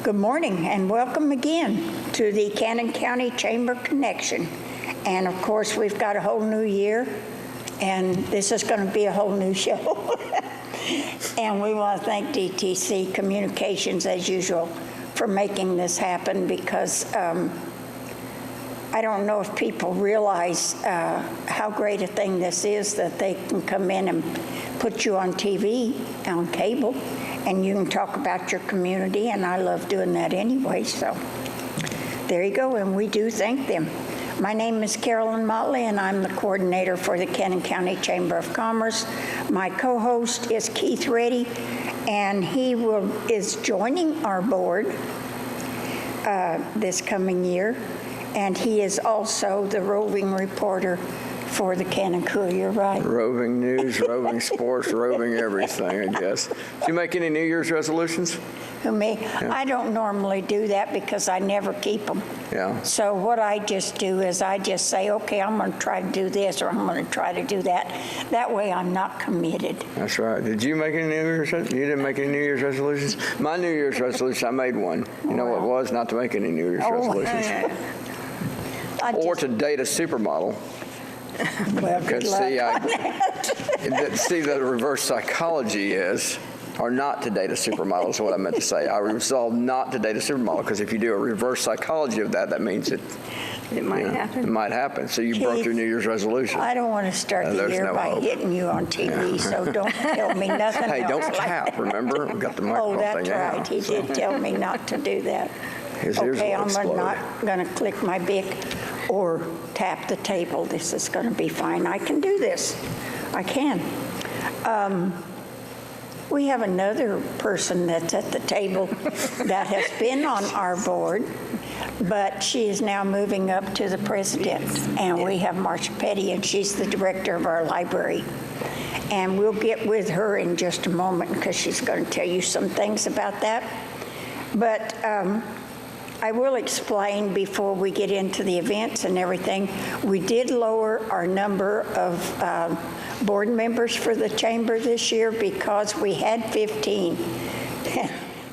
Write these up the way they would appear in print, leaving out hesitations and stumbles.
Good morning and welcome again to the Cannon County Chamber Connection. And of course, we've got a whole new year and this is going to be a whole new show. And we want to thank DTC Communications as usual for making this happen because I don't know if people realize how great a thing this is that they can come in and put you on TV, on cable, and you can talk about your community, and I love doing that anyway, so there you go, and we do thank them. My name is Carolyn Motley, and I'm the coordinator for the Cannon County Chamber of Commerce. My co-host is Keith Reddy, and he is joining our board this coming year, and he is also the roving reporter for the Cannon Courier, right? Roving news, roving sports, roving everything, I guess. Do you make any New Year's resolutions? Who, me? Yeah. I don't normally do that because I never keep them. Yeah. So what I just do is I just say, okay, I'm going to try to do this or I'm going to try to do that. That way I'm not committed. That's right. Did you make any New Year's resolutions? You didn't make any New Year's resolutions? My New Year's resolution, I made one. You know what it was? Not to make any New Year's resolutions. Or to date a supermodel. Well, good luck See, on that. see, the reverse psychology is, or not to date a supermodel is what I meant to say. I resolved not to date a supermodel because if you do a reverse psychology of that, that means it might happen. It might happen. So you broke your New Year's resolution. I don't want to start the year by hitting you on TV, so don't tell me nothing Hey, else don't like tap, that. remember? We've got the microphone that's thing right. out, He did tell me not to do that. His ears Okay, will I'm explode. not going to click my Bic or tap the table. This is going to be fine. I can do this. I can. We have another person that's at the table that has been on our board, but she is now moving up to the president. And we have Marcia Petty, and she's the director of our library. And we'll get with her in just a moment because she's going to tell you some things about that. But I will explain before we get into the events and everything. We did lower our number of board members for the chamber this year because we had 15.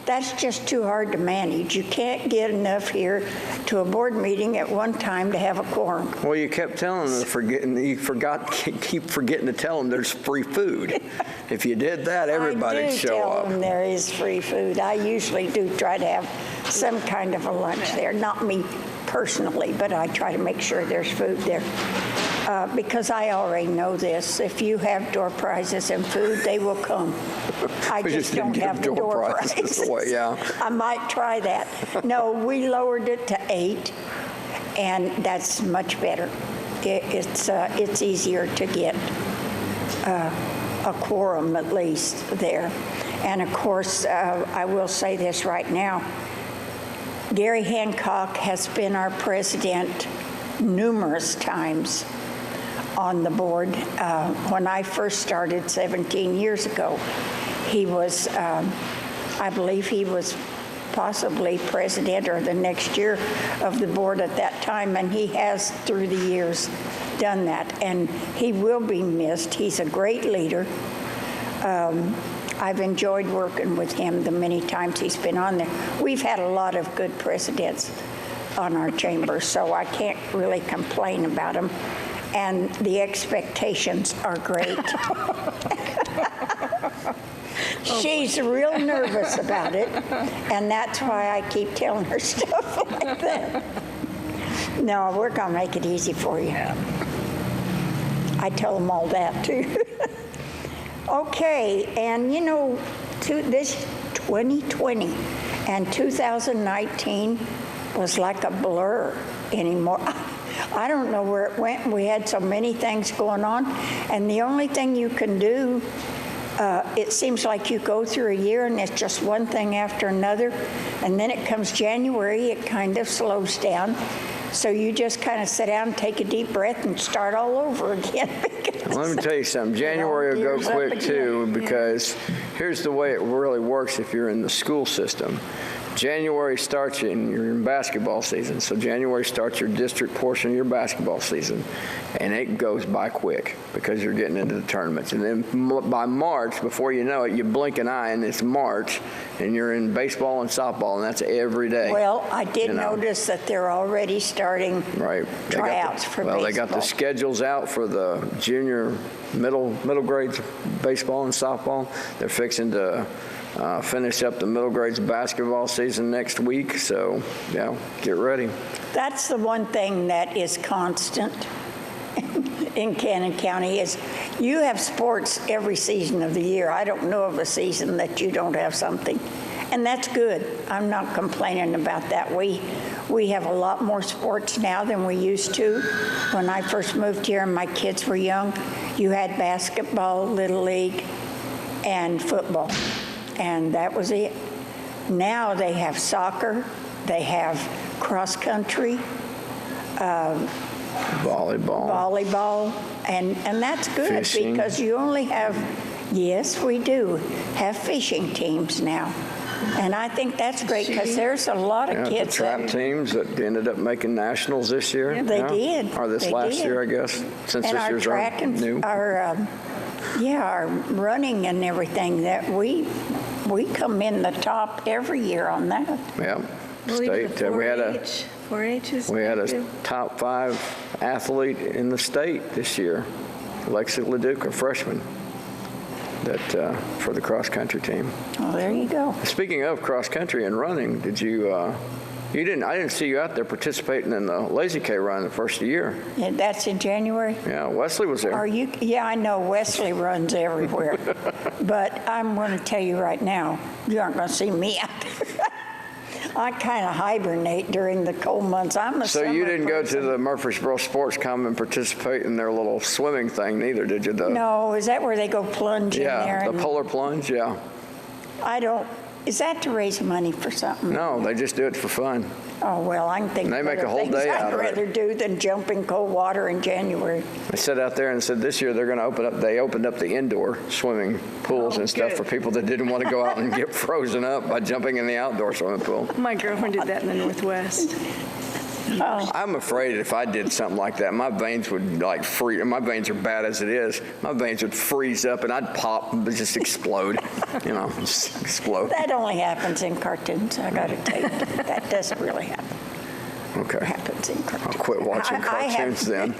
That's just too hard to manage. You can't get enough here to a board meeting at one time to have a quorum. Well, you kept telling them, keep forgetting to tell them there's free food. If you did that, everybody'd show up. I do tell them there is free food. I usually do try to have some kind of a lunch there. Not me personally, but I try to make sure there's food there. Because I already know this. If you have door prizes and food, they will come. I just don't have the door prizes. Yeah. I might try that. No, we lowered it to 8, and that's much better. It's easier to get a quorum at least there. And of course, I will say this right now. Gary Hancock has been our president numerous times on the board. When I first started 17 years ago, he was, I believe he was possibly president or the next year of the board at that time, and he has through the years done that, and he will be missed. He's a great leader. I've enjoyed working with him the many times he's been on there. We've had a lot of good presidents on our chamber, so I can't really complain about them. And the expectations are great. She's real nervous about it, and that's why I keep telling her stuff like that. No, we're going to make it easy for you. I tell them all that, too. Okay, and you know, this 2020 and 2019 was like a blur anymore. I don't know where it went. We had so many things going on, and the only thing you can do, it seems like you go through a year and it's just one thing after another, and then it comes January, it kind of slows down. So you just kind of sit down, take a deep breath, and start all over again. Well, let me tell you something. January will go quick, too, because here's the way it really works if you're in the school system. January starts you're in basketball season, so January starts your district portion of your basketball season, and it goes by quick because you're getting into the tournaments. And then by March, before you know it, you blink an eye and it's March, and you're in baseball and softball, and that's every day. Well, I did notice that they're already starting tryouts for baseball. Well, they got the schedules out for the junior, middle grades baseball and softball. They're fixing to finish up the middle grades basketball season next week, so yeah, get ready. That's the one thing that is constant in Cannon County is you have sports every season of the year. I don't know of a season that you don't have something, and that's good. I'm not complaining about that. We have a lot more sports now than we used to. When I first moved here and my kids were young, you had basketball, Little League, and football. And that was it. Now they have soccer, they have cross country, volleyball, and that's good fishing. Because you only have, yes, we do have fishing teams now. And I think that's great because there's a lot of kids. The trap teams that ended up making nationals this year. Yeah, they did. Or this last year, I guess, since and this year's track and new. Our running and everything, that we come in the top every year on that. Yeah. State. We had a top 5 athlete in the state this year, Lexi Leduc, a freshman, that for the cross country team. Well, there you go. Speaking of cross country and running, did you? I didn't see you out there participating in the Lazy K run the first year. Yeah, that's in January? Yeah, Wesley was there. Are you? Yeah, I know Wesley runs everywhere. But I'm going to tell you right now, you aren't going to see me out there. I kind of hibernate during the cold months. So you didn't go to the Murfreesboro Sports Com and participate in their little swimming thing neither, did you? No, is that where they go plunge in there? Yeah, the polar plunge, yeah. I don't. Is that to raise money for something? No, they just do it for fun. Oh, well, I can think And they make a whole day out of it. I'd rather do than jump in cold water in January. They sat out there and said this year they're going to opened up the indoor swimming pools and stuff for people that didn't want to go out and get frozen up by jumping in the outdoor swimming pool. My girlfriend did that in the Northwest. Oh. I'm afraid if I did something like that, my veins would freeze. My veins are bad as it is. My veins would freeze up and I'd pop and just explode. Just explode. That only happens in cartoons, I got to tell you. That doesn't really happen. Okay. It happens in cartoons. I'll quit watching cartoons then.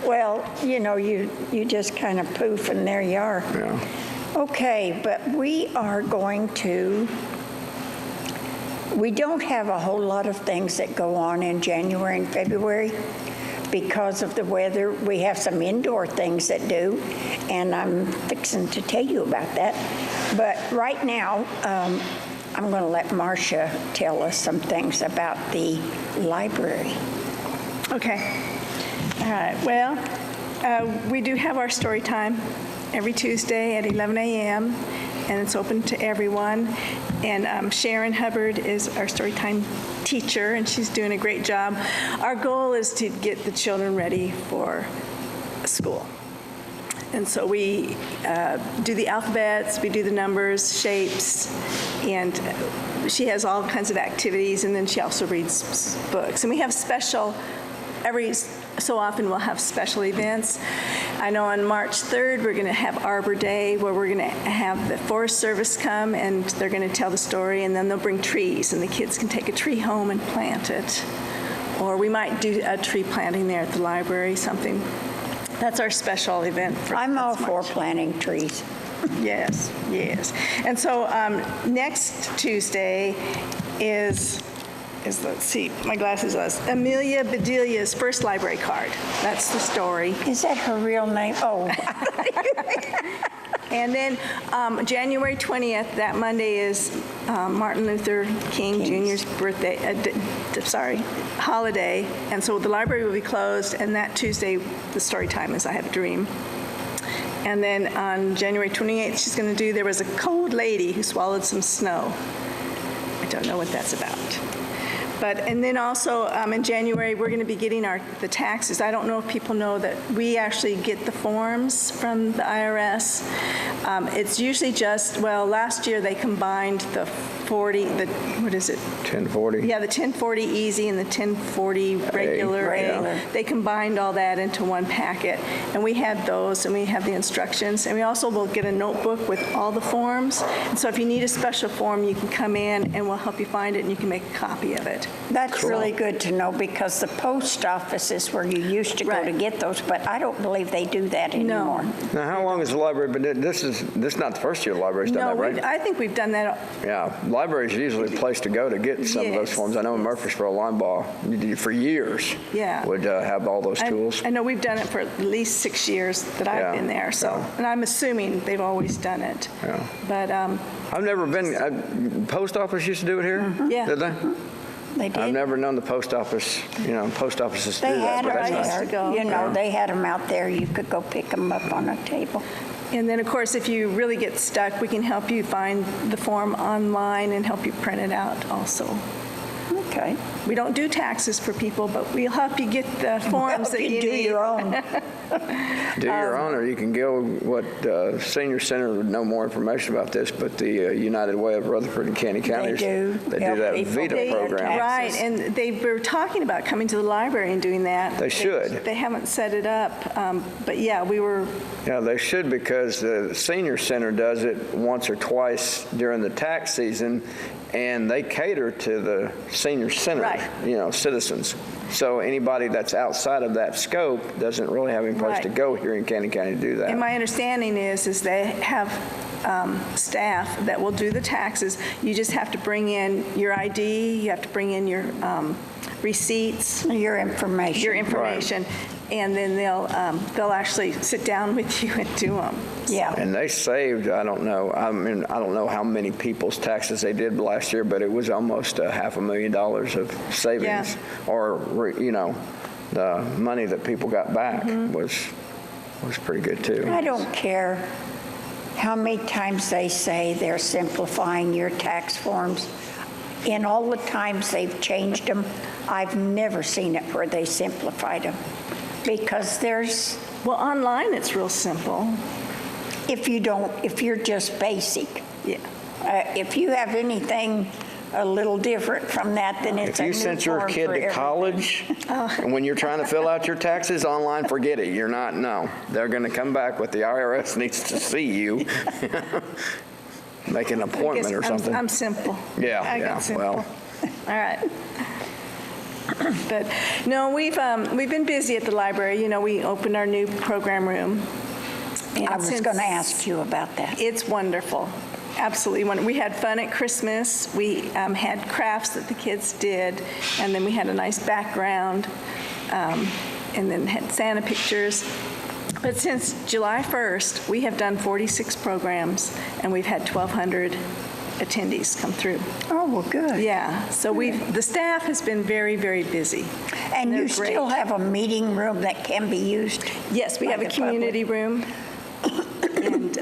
Well, you just kind of poof and there you are. Yeah. Okay, but we don't have a whole lot of things that go on in January and February because of the weather. We have some indoor things that do, and I'm fixing to tell you about that. But right now, I'm going to let Marcia tell us some things about the library. Okay. All right. Well, we do have our story time every Tuesday at 11 a.m., and it's open to everyone. And Sharon Hubbard is our Storytime teacher, and she's doing a great job. Our goal is to get the children ready for school. And so we do the alphabets, we do the numbers, shapes, and she has all kinds of activities, and then she also reads books. And we have every so often we'll have special events. I know on March 3rd, we're going to have Arbor Day, where we're going to have the Forest Service come, and they're going to tell the story, and then they'll bring trees, and the kids can take a tree home and plant it. Or we might do a tree planting there at the library, something. That's our special event. I'm all for planting trees. Yes. And so next Tuesday is let's see, my glasses on, Amelia Bedelia's first library card. That's the story. Is that her real name? Oh. And then January 20th, that Monday is Martin Luther King Jr.'s birthday, holiday. And so the library will be closed, and that Tuesday, the story time is I Have a Dream. And then on January 28th, she's going to do There Was a Cold Lady Who Swallowed Some Snow. I don't know what that's about. And then also in January, we're going to be getting the taxes. I don't know if people know that we actually get the forms from the IRS It's usually just, well, last year they combined the 40, what is it? 1040. Yeah, the 1040 easy and the 1040 regular. Regular. They combined all that into one packet, and we had those, and we have the instructions, and we also will get a notebook with all the forms. And so if you need a special form, you can come in, and we'll help you find it, and you can make a copy of it. That's really good to know, because the post office is where you used to go Right. to get those, but I don't believe they do that anymore. Now, how long has the library been doing this? This is not the first year the library's done No, that, right? I think we've done that. Yeah, library's usually a place to go to get some of those Yes. forms. I know in Murfreesboro, Linebaugh, for years, Yeah. would have all those tools. I know we've done it for at least 6 years that I've Yeah, been there, so, yeah. and I'm assuming they've always done it. Yeah. But, I've never been, post office used to do it here? Yeah. Did they? They did. I've never known the post office, post offices to They do that, had but them that's nice. to go. there, they had them out there. You could go pick them up on a table. and then, of course, if you really get stuck, we can help you find the form online and help you print it out also. Okay. We don't do taxes for people, but we'll help you get the forms that you do need. your own. Do your own, or you can go, Senior Center would know more information about this, but the United Way of Rutherford and Candy County, do. they do Help that people VITA pay their program. Right, and they were talking about coming to the library and doing that. They should. They haven't set it up, but yeah, we were, Yeah, they should, because the Senior Center does it once or twice during the tax season, and they cater to the Senior Center, Right. citizens. So anybody that's outside of that scope doesn't really have any place to Right. go here in Candy County to do that. and my understanding is they have staff that will do the taxes. You just have to bring in your ID, you have to bring in your receipts, Your information. your information, and then they'll actually sit down with you and do them. Yeah. And they saved, I don't know how many people's taxes they did last year, but it was almost $500,000 of savings. Yeah. Or, the money that people got back was pretty good too. I don't care how many times they say they're simplifying your tax forms. In all the times they've changed them, I've never seen it where they simplified them. Because Well, online, it's real simple. if you're just basic. Yeah. If you have anything a little different from that, then it's If a you new sent your form kid for to everything. college, and when you're trying to fill out your taxes online, forget it. You're not, no. They're going to come back with the IRS needs to see you. Make an appointment or something. I'm simple. Yeah, I got yeah, simple. well. All right. But, no, we've been busy at the library. We opened our new program room. And I was since- going to ask you about that. It's wonderful. Absolutely wonderful. We had fun at Christmas. We had crafts that the kids did, and then we had a nice background, and then had Santa pictures. But since July 1st, we have done 46 programs, and we've had 1,200 attendees come through. Oh, well, good. Yeah, so the staff has been very, very busy. And they're you still great. have a meeting room that can be used? Yes, we by have a the public? community room, and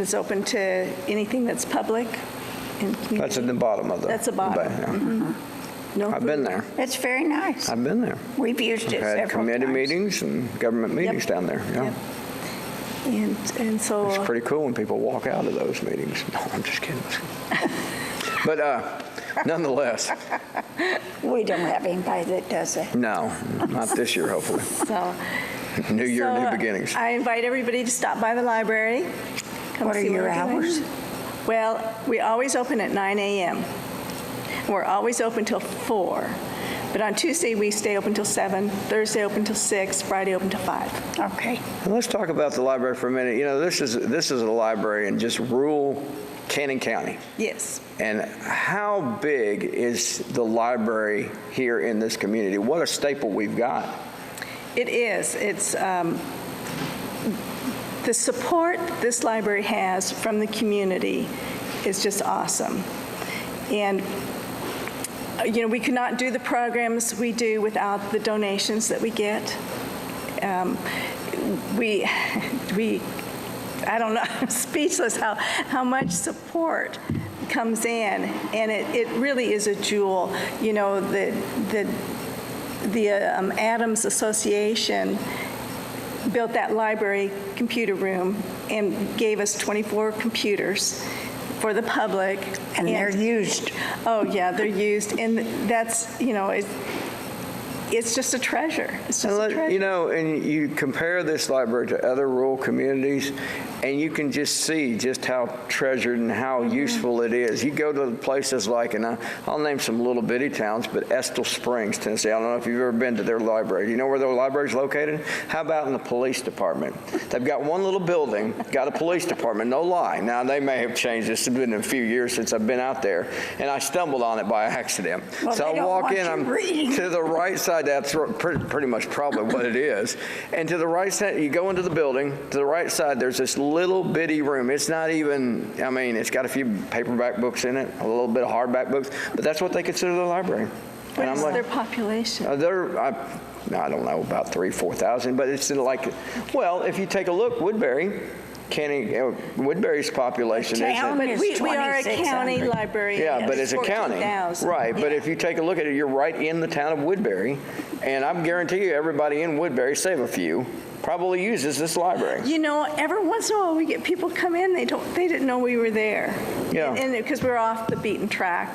it's open to anything that's public. That's at the bottom of the. That's the bottom. yeah. No I've food. been there. It's very nice. I've been there. We've used it I've several had committee times. meetings and government meetings down there, yeah. Yep. And so. It's pretty cool when people walk out of those meetings. No, I'm just kidding. But nonetheless, We don't have anybody that does that. no, not this year, hopefully. So, New year, so new beginnings. I invite everybody to stop by the library. Come What are see your we're doing. hours? Well, we always open at 9 a.m. We're always open till 4. But on Tuesday, we stay open till 7, Thursday open till 6, Friday open till 5. Okay. And let's talk about the library for a minute. This is a library in just rural Cannon County. Yes. And how big is the library here in this community? What a staple we've got. It is. It's the support this library has from the community is just awesome. And we could not do the programs we do without the donations that we get. I don't know, I'm speechless how much support comes in, and it really is a jewel. The Adams Association built that library computer room and gave us 24 computers for the public. And they're used. Oh, yeah, they're used. And that's, it's just a treasure. It's just a treasure. You know, and you compare this library to other rural communities, and you can just see just how treasured and how useful it is. You go to places like, and I'll name some little bitty towns, but Estill Springs, Tennessee. I don't know if you've ever been to their library. Do you know where their library is located? How about in the police department? They've got one little building, got a police department, no lie. Now, they may have changed this. It's been a few years since I've been out there, and I stumbled on it by accident. Well, so I walk in, I'm to the right side. That's pretty much probably what it is. And to the right side, you go into the building. To the right side, there's this little bitty room. It's not even, I mean, it's got a few paperback books in it, a little bit of hardback books, but that's what they consider the library. What is their population? I don't know, about 3,000, 4,000, but it's like, well, if you take a look, Woodbury, Woodbury's population town But is we are a county 2,600. library. Yeah, but it's a county. 14,000. Right, but if you take a look at it, you're right in the town of Woodbury, and I guarantee you everybody in Woodbury, save a few, probably uses this library. Every once in a while we get people come in, they didn't know we were there. Yeah. And because we're off the beaten track,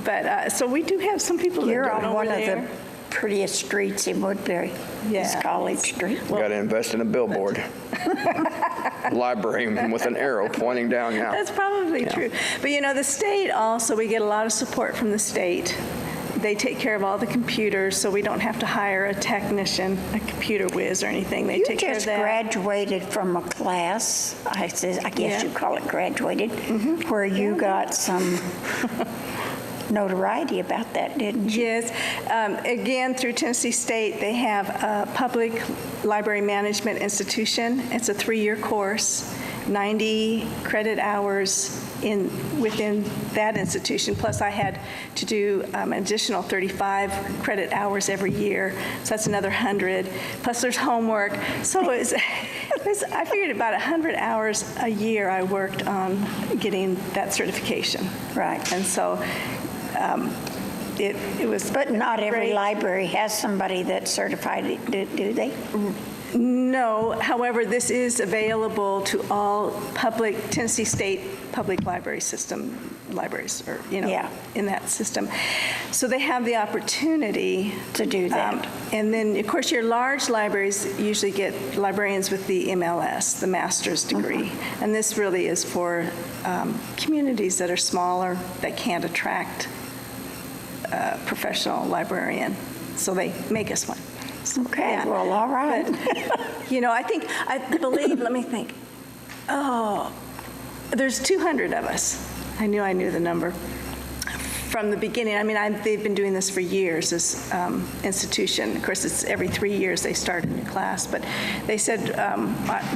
But, so we do have some people that You're don't on know one we're of there. the prettiest streets in Woodbury. It's Yeah. College Street. Got to invest in a billboard. Library with an arrow pointing down now. That's probably true. But the state also, we get a lot of support from the state. They take care of all the computers, so we don't have to hire a technician, a computer whiz or anything. They You take care of just that. graduated from a class, I guess Yeah. you call it graduated, where you got some notoriety about that, didn't you? Yes. Again, through Tennessee State, they have a public library management institution. It's a 3-year course, 90 credit hours within that institution. Plus, I had to do an additional 35 credit hours every year. So that's another 100. Plus, there's homework. So I figured about 100 hours a year I worked on getting that certification. Right. And so it was. But not every great. library has somebody that's certified, do they? No, however, this is available to all Tennessee State public library system libraries, or, Yeah. in that system. So they have the opportunity To do that. And then, of course, your large libraries usually get librarians with the MLS, the master's degree. And this really is for communities that are smaller, that can't attract a professional librarian. So they make us one. Okay, Yeah. well, all right. I believe, let me think. Oh, there's 200 of us. I knew the number from the beginning. I mean, they've been doing this for years, this institution. Of course, it's every 3 years they start a new class, but they said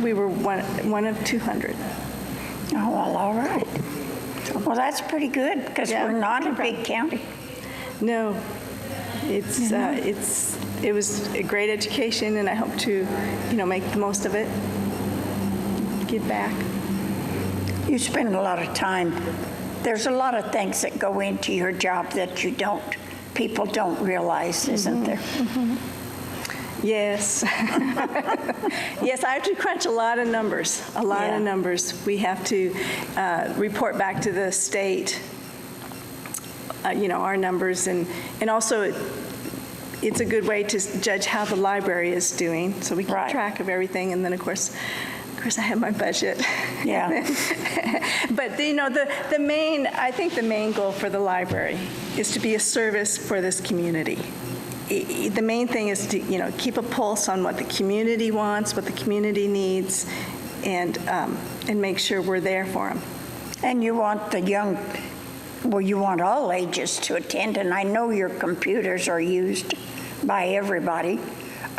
we were one of 200. Oh, well, all right. Well, that's pretty good, because Yeah. we're not a big county. No, it was a great education, and I hope to, make the most of it, give back. You spend a lot of time. There's a lot of things that go into your job that people don't realize, isn't there? Yes. Yes, I have to crunch a lot of numbers, Yeah. of numbers. We have to report back to the state, our numbers, and also it's a good way to judge how the library is doing, so we keep Right. track of everything, and then, of course, I have my budget. Yeah. But, I think the main goal for the library is to be a service for this community. The main thing is to, keep a pulse on what the community wants, what the community needs, and make sure we're there for them. And you want you want all ages to attend, and I know your computers are used by everybody,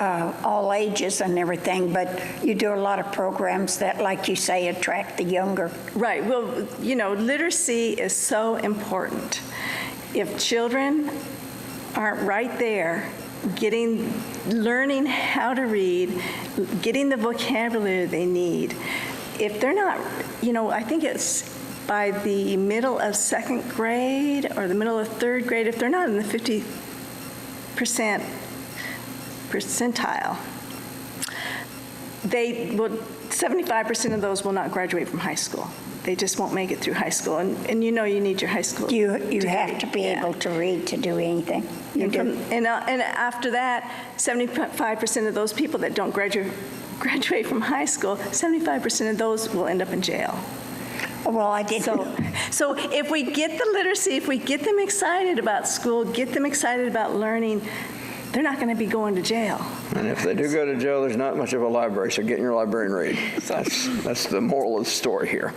all ages and everything, but you do a lot of programs that, like you say, attract the younger. Right. Well, literacy is so important. If children aren't right there learning how to read, getting the vocabulary they need, if they're not, I think it's by the middle of 2nd grade or the middle of 3rd grade, if they're not in the 50% percentile, they will, 75% of those will not graduate from high school. They just won't make it through high school, and you know you need your high school. You degree. have to be Yeah. able to read to do anything. You And, do. and after that, 75% of those people that don't graduate from high school, 75% of those will end up in jail. Well, I didn't. So if we get the literacy, if we get them excited about school, get them excited about learning, they're not going to be going to jail. And if they do go to jail, there's not much of a library, so get in your library and read. That's the moral of the story here.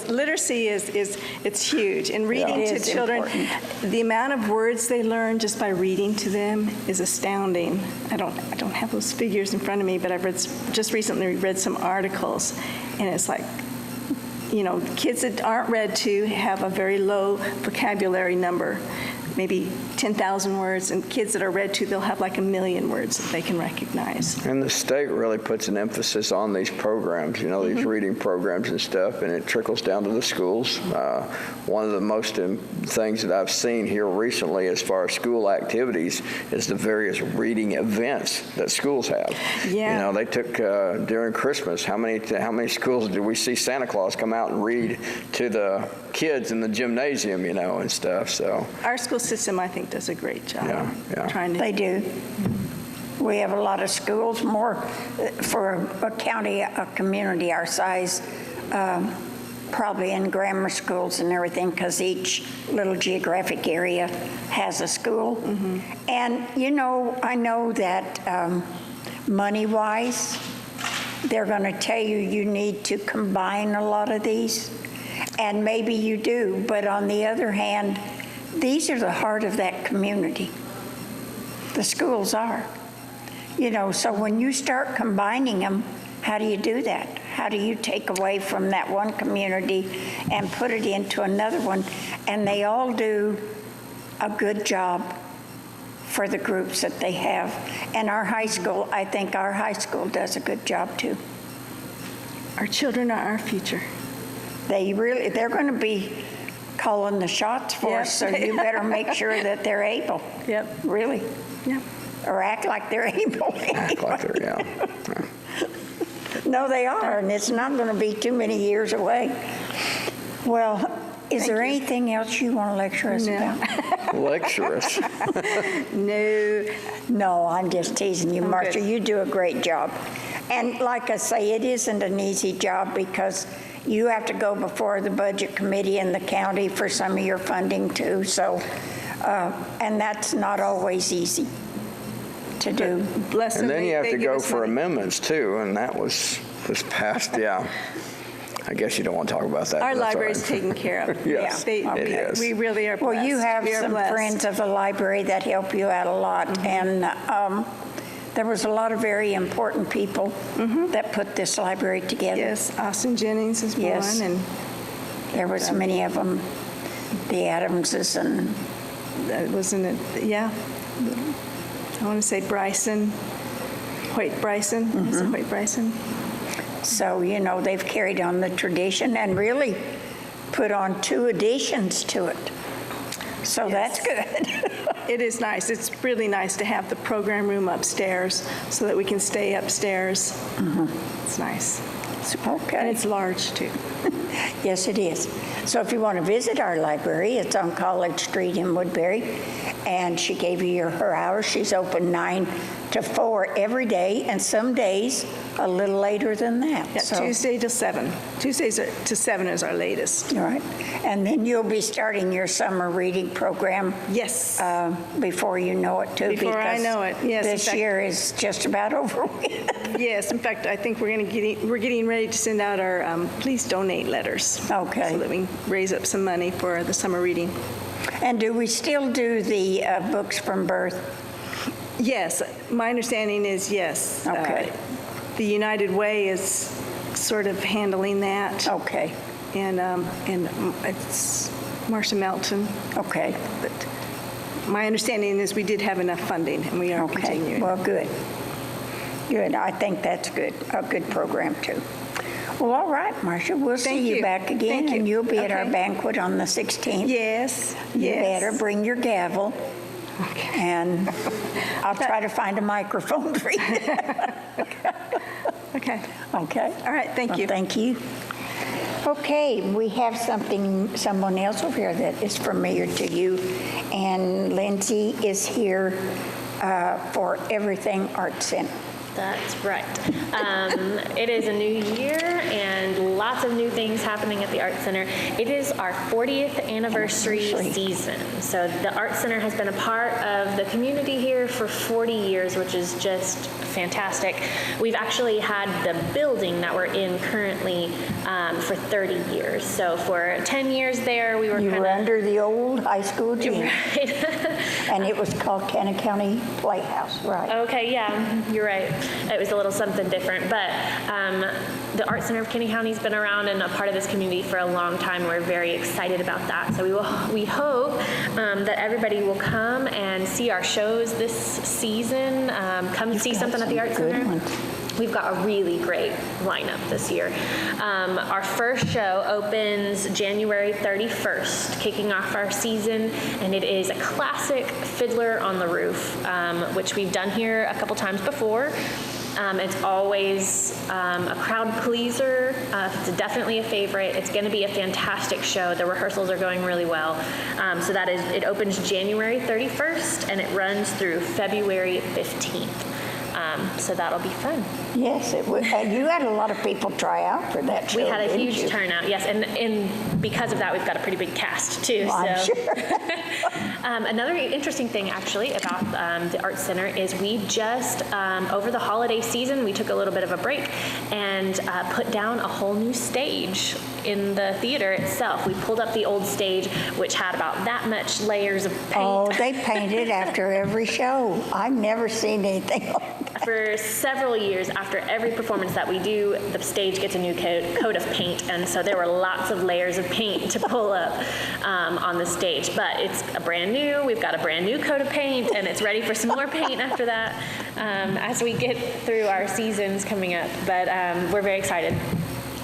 Literacy it's huge. And reading It to is children, important. the amount of words they learn just by reading to them is astounding. I don't have those figures in front of me, but I've just recently read some articles, and it's like, you know, kids that aren't read to have a very low vocabulary number, maybe 10,000 words, and kids that are read to, they'll have like 1 million words that they can recognize. And the state really puts an emphasis on these programs, you know, these reading programs and stuff, and it trickles down to the schools. One of the most things that I've seen here recently as far as school activities is the various reading events that schools have. Yeah. You know, they took, during Christmas, how many schools did we see Santa Claus come out and read to the kids in the gymnasium, you know, and stuff, so. Our school system, I think, does a great job Yeah. trying to. They do. We have a lot of schools, more for a county, a community our size, probably in grammar schools and everything, because each little geographic area has a school. And, you know, I know that money-wise, they're going to tell you you need to combine a lot of these, and maybe you do, but on the other hand, these are the heart of that community. The schools are. You know, so when you start combining them, how do you do that? How do you take away from that one community and put it into another one? And they all do a good job for the groups that they have. And our high school, I think our high school does a good job too. Our children are our future. They're going to be calling the shots for Yep. us, so you better make sure that they're able. Yep. Really. Yep. Or act like they're able. Act like they're, yeah. No, they are, and it's not going to be too many years away. Well, is there anything else you want to lecture us No. about? Lecture us. No, I'm just teasing you, I'm Marcia. good. You do a great job. And like I say, it isn't an easy job because you have to go before the budget committee and the county for some of your funding too. So, and that's not always easy to do. Bless them. And then you have they to give go us for money. amendments too, and that was passed, yeah. I guess you don't want to talk about that. Our but that's all library's right. taken care of. Yes, it is. We really are blessed. Well, you have We are some blessed. friends of the library that help you out a lot, and there was a lot of very important people that put this library together. Yes, Austin Jennings is Yes. one, and There was many of them, the Adamses and, wasn't it, yeah. I want to say Bryson, Hoyt Bryson. Is it Hoyt Bryson? so, you know, they've carried on the tradition and really put on 2 additions to it. So that's good. It is nice. It's really nice to have the program room upstairs so that we can stay upstairs. It's nice. And Okay. it's large, too. Yes, it is. So if you want to visit our library, it's on College Street in Woodbury, and she gave you her hours. She's open 9 to 4 every day, and some days a little later than that. Yeah, So- Tuesday to 7. Tuesdays to 7 is our latest. All right. And then you'll be starting your summer reading program Yes. before you know it, too. Before I because know it, yes, in This fact- year is just about over with. Yes, in fact, I think we're getting ready to send out our please donate letters. Okay. So that we can raise up some money for the summer reading. And do we still do the books from birth? Yes, my understanding is yes. Okay. The United Way is sort of handling that. Okay, And it's Marcia Melton. okay, But my understanding is we did have enough funding, and we are okay. continuing. Well, good. Good, I think that's good, a good program, too. Well, all right, Marcia, we'll Thank see you you. back again. Thank you. And you'll be at our Okay. banquet on the 16th. Yes, You yes. better bring your gavel, and I'll try to find a microphone for you. Okay. Okay? All right, thank you. Thank you. Okay, we have someone else over here that is familiar to you, and Lindsay is here for Everything Art Center. That's right. It is a new year and lots of new things happening at the Art Center. It is our 40th anniversary season. So the Art Center has been a part of the community here for 40 years, which is just fantastic. We've actually had the building that we're in currently for 30 years. So for 10 years there, we were You were under the old high school gym. Right. And it was called Cannon County Playhouse, right? Okay, yeah, you're right. It was a little something different, but the Art Center of Canyon County has been around and a part of this community for a long time. We're very excited about that. So we hope that everybody will come and see our shows this season. Come see something at the Art Center. We've got a really great lineup this year. Our first show opens January 31st, kicking off our season, and it is a classic Fiddler on the Roof, which we've done here a couple times before. It's always a crowd pleaser. It's definitely a favorite. It's going to be a fantastic show. The rehearsals are going really well. So it opens January 31st, and it runs through February 15th. So that'll be fun. Yes, it would. And you had a lot of people try out for that show. We had a didn't huge you? turnout, yes, and because of that, we've got a pretty big cast too. Well, I'm so. sure. Another interesting thing, actually, about the Art Center is we just over the holiday season, we took a little bit of a break and put down a whole new stage in the theater itself. We pulled up the old stage, which had about that much layers of paint. Oh, they painted after every show. I've never seen anything like that. For several years, after every performance that we do, the stage gets a new coat of paint, and so there were lots of layers of paint to pull up on the stage. But it's a brand new. We've got a brand new coat of paint, and it's ready for some more paint after that as we get through our seasons coming up. But we're very excited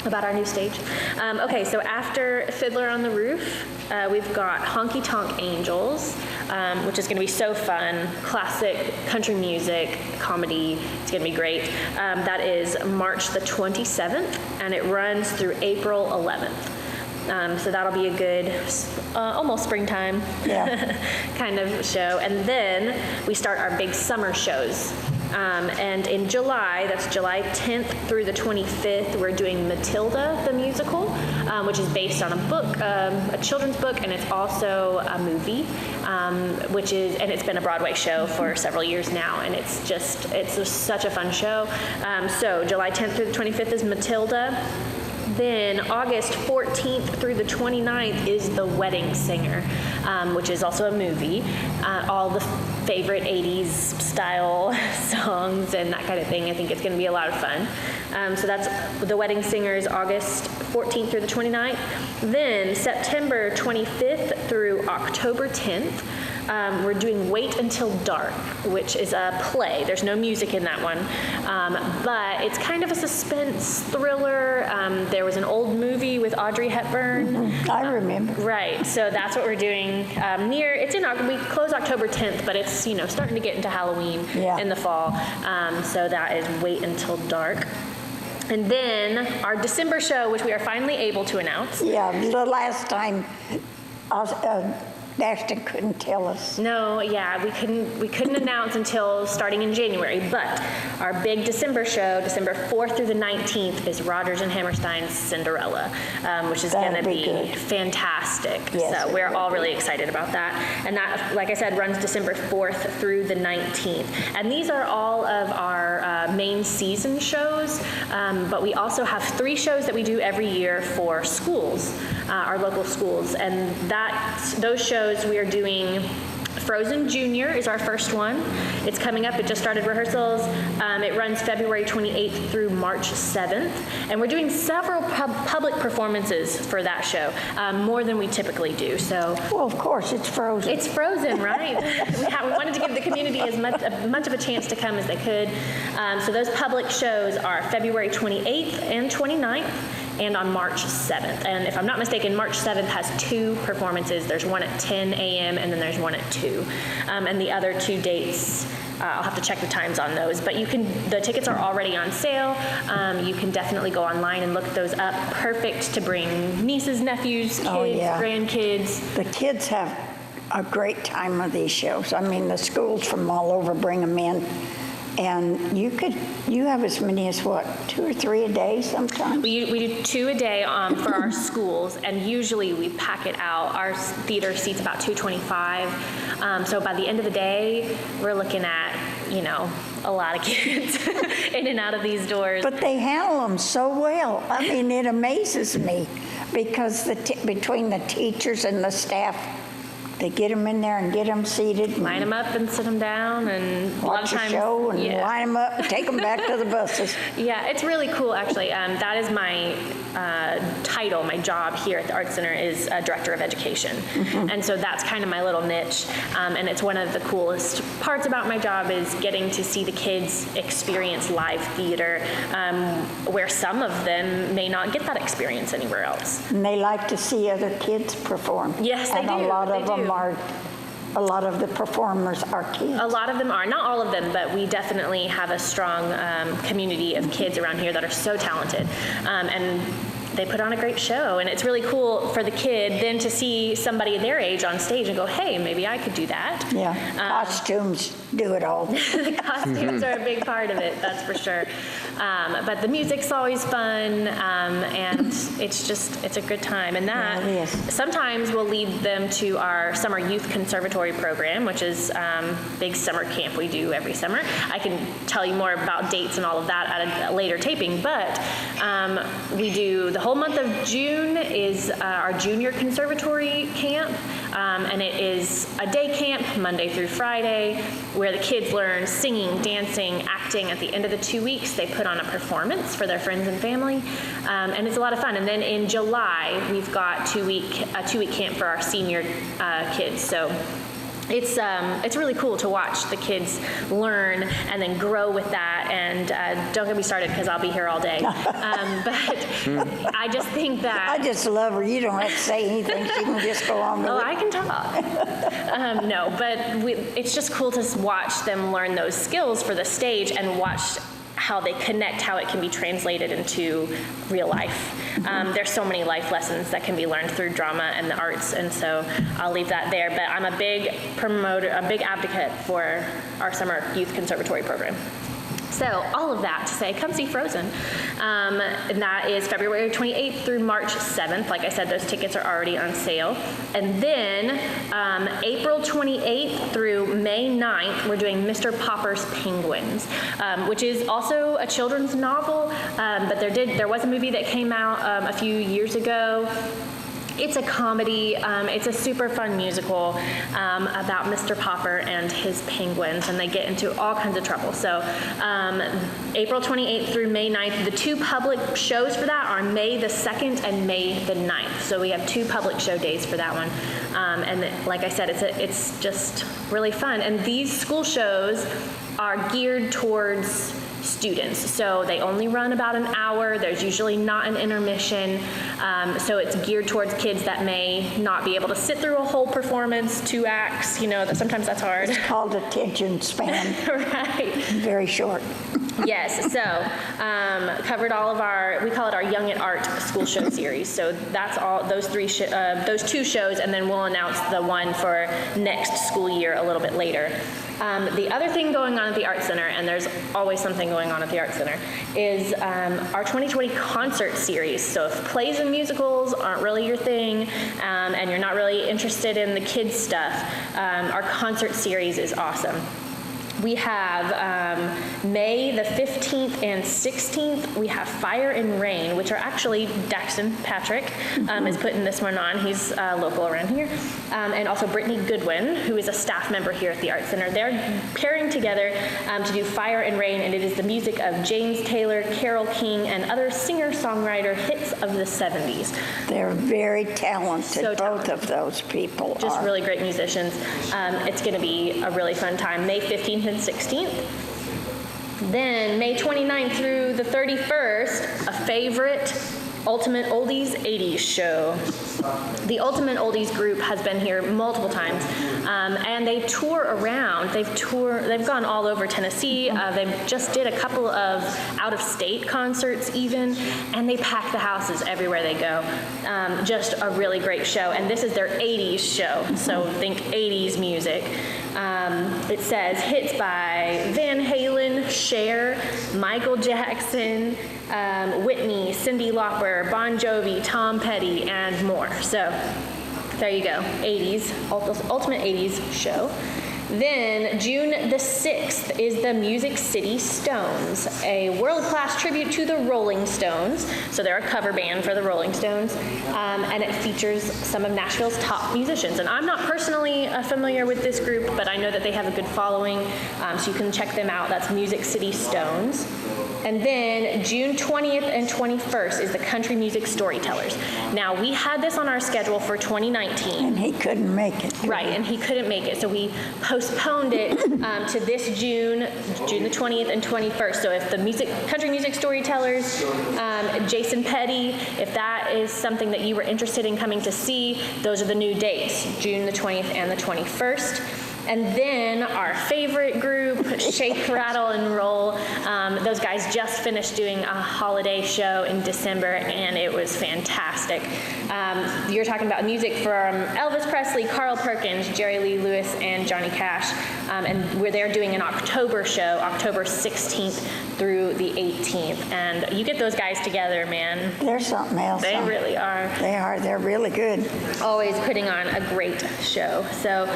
about our new stage. Okay, so after Fiddler on the Roof, we've got Honky Tonk Angels, which is going to be so fun. Classic country music, comedy. It's going to be great. That is March the 27th, and it runs through April 11th. So that'll be a good, almost springtime kind of show. And then we start our big summer shows. And in July, that's July 10th through the 25th, we're doing Matilda the Musical, which is based on a book, a children's book, and it's also a movie, and it's been a Broadway show for several years now, and it's just such a fun show. So July 10th through the 25th is Matilda. Then August 14th through the 29th is The Wedding Singer, which is also a movie. All the favorite 80s style songs and that kind of thing. I think it's going to be a lot of fun. So that's The Wedding Singer is August 14th through the 29th. Then September 25th through October 10th. We're doing Wait Until Dark, which is a play. There's no music in that one, but it's kind of a suspense thriller. There was an old movie with Audrey Hepburn. I remember. Right, so that's what we're doing. We close October 10th, but it's starting to get into Halloween in the fall. So that is Wait Until Dark. And then our December show, which we are finally able to announce. Yeah, the last time Ashton couldn't tell us. No, we couldn't announce until starting in January, but our big December show, December 4th through the 19th, is Rodgers and Hammerstein's Cinderella, which is going to be fantastic. Yes, so we're all really excited about that. And that, like I said, runs December 4th through the 19th. And these are all of our main season shows, but we also have 3 shows that we do every year for schools, our local schools. And those shows we are doing. Frozen Junior is our first one. It's coming up. It just started rehearsals. It runs February 28th through March 7th. And we're doing several public performances for that show, more than we typically do. So, well, of course, it's Frozen. It's Frozen, right? we wanted to give the community as much of a chance to come as they could. So those public shows are February 28th and 29th. And on March 7th. And if I'm not mistaken, March 7th has 2 performances. There's one at 10 a.m. and then there's one at 2. And the other 2 dates I'll have to check the times on those, but the tickets are already on sale. You can definitely go online and look those up. Perfect to bring nieces, nephews, kids, grandkids. The kids have a great time with these shows. I mean, the schools from all over bring them in. And you have as many as what, 2 or 3 a day sometimes? We do 2 a day for our schools, and usually we pack it out. Our theater seats about 225. So by the end of the day, we're looking at, a lot of kids in and out of these doors. But they handle them so well. I mean, it amazes me because between the teachers and the staff, they get them in there and get them seated. Line them up and sit them down, and a lot of times, watch a show and line them up and take them back to the buses. Yeah, it's really cool, actually. That is my title. My job here at the Art Center is Director of Education. And so that's kind of my little niche. And it's one of the coolest parts about my job is getting to see the kids experience live theater, where some of them may not get that experience anywhere else. And they like to see other kids perform. Yes, they do. And a lot of the performers are kids. A lot of them are. Not all of them, but we definitely have a strong community of kids around here that are so talented. And they put on a great show, and it's really cool for the kid then to see somebody their age on stage and go, hey, maybe I could do that. Yeah, costumes do it all. The costumes are a big part of it, that's for sure. But the music's always fun, and it's a good time. And that sometimes we'll lead them to our summer youth conservatory program, which is big summer camp we do every summer. I can tell you more about dates and all of that at a later taping, but we do the whole month of June is our junior conservatory camp, and it is a day camp, Monday through Friday, where the kids learn singing, dancing, acting. At the end of the 2 weeks, they put on a performance for their friends and family, and it's a lot of fun. And then in July, we've got a two-week camp for our senior kids. So it's really cool to watch the kids learn and then grow with that. And don't get me started because I'll be here all day. But I just think that I just love her. You don't have to say anything. She can just go on with it. I can talk. No, but it's just cool to watch them learn those skills for the stage and watch how they connect, how it can be translated into real life. There's so many life lessons that can be learned through drama and the arts, and so I'll leave that there. But I'm a big promoter, a big advocate for our summer youth conservatory program. So all of that to say, come see Frozen. And that is February 28th through March 7th. Like I said, those tickets are already on sale. And then April 28th through May 9th, we're doing Mr. Popper's Penguins, which is also a children's novel. But there was a movie that came out a few years ago. It's a comedy. It's a super fun musical about Mr. Popper and his penguins, and they get into all kinds of trouble. So April 28th through May 9th, the 2 public shows for that are May the 2nd and May the 9th. So we have 2 public show days for that one. And like I said, it's just really fun. And these school shows are geared towards students. So they only run about an hour. There's usually not an intermission. So it's geared towards kids that may not be able to sit through a whole performance, 2 acts, sometimes that's hard. It's called attention span. Right. Very short. Yes, so covered all of we call it our Young at Art school show series. So that's all, those 2 shows, and then we'll announce the one for next school year a little bit later. The other thing going on at the Art Center, and there's always something going on at the Art Center, is our 2020 concert series. So if plays and musicals aren't really your thing, and you're not really interested in the kids stuff, our concert series is awesome. We have May the 15th and 16th, we have Fire and Rain, which are actually Daxton Patrick is putting this one on. He's local around here. And also Brittany Goodwin, who is a staff member here at the Art Center. They're pairing together to do Fire and Rain, and it is the music of James Taylor, Carole King, and other singer-songwriter hits of the 70s. They're very talented, both of those people Just really great musicians. It's going to be a really fun time. May 15th and 16th. Then May 29th through the 31st, a favorite Ultimate Oldies 80s Show. The Ultimate Oldies group has been here multiple times, and they tour around. They've gone all over Tennessee. They just did a couple of out-of-state concerts even, and they pack the houses everywhere they go. Just a really great show, and this is their 80s show, so think 80s music. It says hits by Van Halen, Cher, Michael Jackson, Whitney, Cyndi Lauper, Bon Jovi, Tom Petty, and more. So there you go, 80s, Ultimate 80s show. Then June the 6th is the Music City Stones, a world-class tribute to the Rolling Stones. So they're a cover band for the Rolling Stones, and it features some of Nashville's top musicians. And I'm not personally familiar with this group, but I know that they have a good following, so you can check them out. That's Music City Stones. And then June 20th and 21st is the Country Music Storytellers. Now, we had this on our schedule for 2019. And he couldn't make it. Right, and he couldn't make it, so we postponed it to this June the 20th and 21st. So if the Country Music Storytellers, Jason Petty, if that is something that you were interested in coming to see, those are the new dates, June the 20th and the 21st. And then our favorite group, Shake, Rattle, and Roll. Those guys just finished doing a holiday show in December, and it was fantastic. You're talking about music from Elvis Presley, Carl Perkins, Jerry Lee Lewis, and Johnny Cash. And they're doing an October show, October 16th through the 18th. And you get those guys together, man. They're something else. They really are. They are. They're really good. Always putting on a great show. So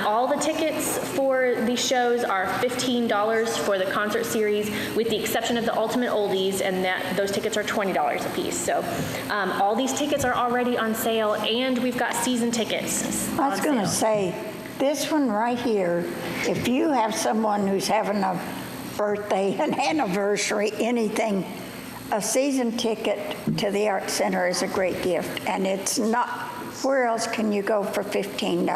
all the tickets for these shows are $15 for the concert series, with the exception of the Ultimate Oldies, and those tickets are $20 a piece. So all these tickets are already on sale, and we've got season tickets. I was going to say, this one right here, if you have someone who's having a birthday, an anniversary, anything, a season ticket to the Art Center is a great gift, and it's not, where else can you go for $15?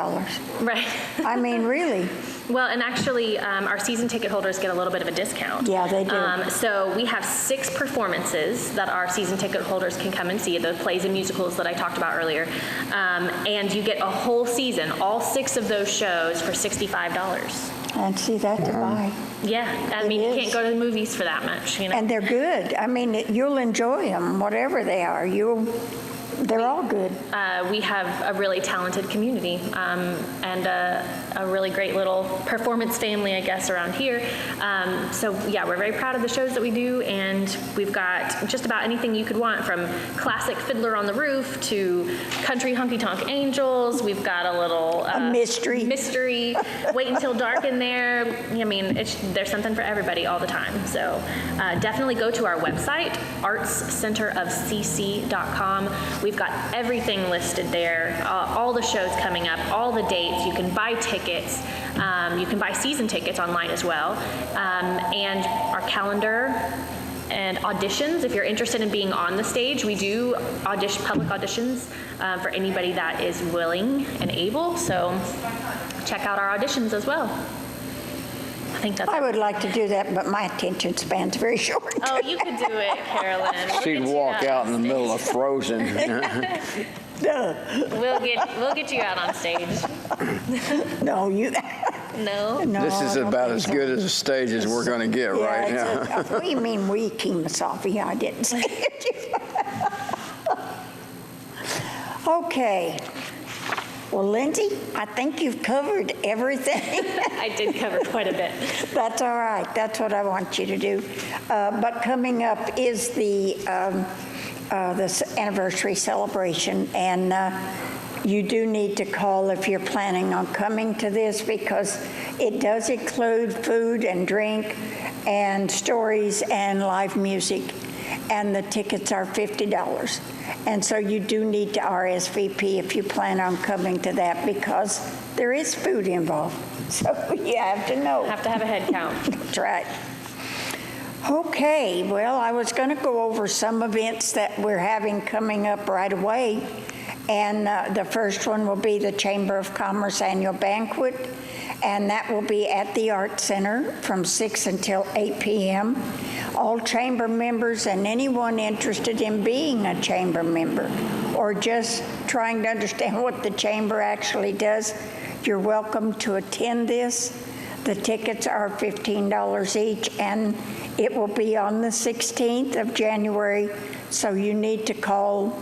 Right. I mean, really. Well, and actually, our season ticket holders get a little bit of a discount. Yeah, they do. So we have 6 performances that our season ticket holders can come and see, the plays and musicals that I talked about earlier. And you get a whole season, all 6 of those shows for $65. And see, that's a buy. Yeah, I mean, you can't go to the movies for that much, you know. And they're good. I mean, you'll enjoy them, whatever they are. They're all good. We have a really talented community and a really great little performance family, I guess, around here. So yeah, we're very proud of the shows that we do, and we've got just about anything you could want, from classic Fiddler on the Roof to country Honky Tonk Angels. We've got a little mystery, Wait Until Dark in there. I mean, there's something for everybody all the time. So definitely go to our website, artscenterofcc.com. We've got everything listed there, all the shows coming up, all the dates. You can buy tickets. You can buy season tickets online as well. And our calendar and auditions, if you're interested in being on the stage, we do public auditions for anybody that is willing and able. So check out our auditions as well. I would like to do that, but my attention span's very short. Oh, you could do it, Carolyn. She'd walk out in the middle of Frozen. We'll get you out on stage. No, you. No. This is about as good as a stage as we're going to get right now. What do you mean we, King Masafi? I didn't say it. Okay. Well, Lindsay, I think you've covered everything. I did cover quite a bit. That's all right. That's what I want you to do. But coming up is this anniversary celebration, and you do need to call if you're planning on coming to this, because it does include food and drink and stories and live music, and the tickets are $50. And so you do need to RSVP if you plan on coming to that, because there is food involved. So you have to know. Have to have a head count. That's right. Okay, well, I was going to go over some events that we're having coming up right away. And the first one will be the Chamber of Commerce Annual Banquet, and that will be at the Art Center from 6 until 8 p.m. All chamber members and anyone interested in being a chamber member or just trying to understand what the chamber actually does, you're welcome to attend this. The tickets are $15 each, and it will be on the 16th of January, so you need to call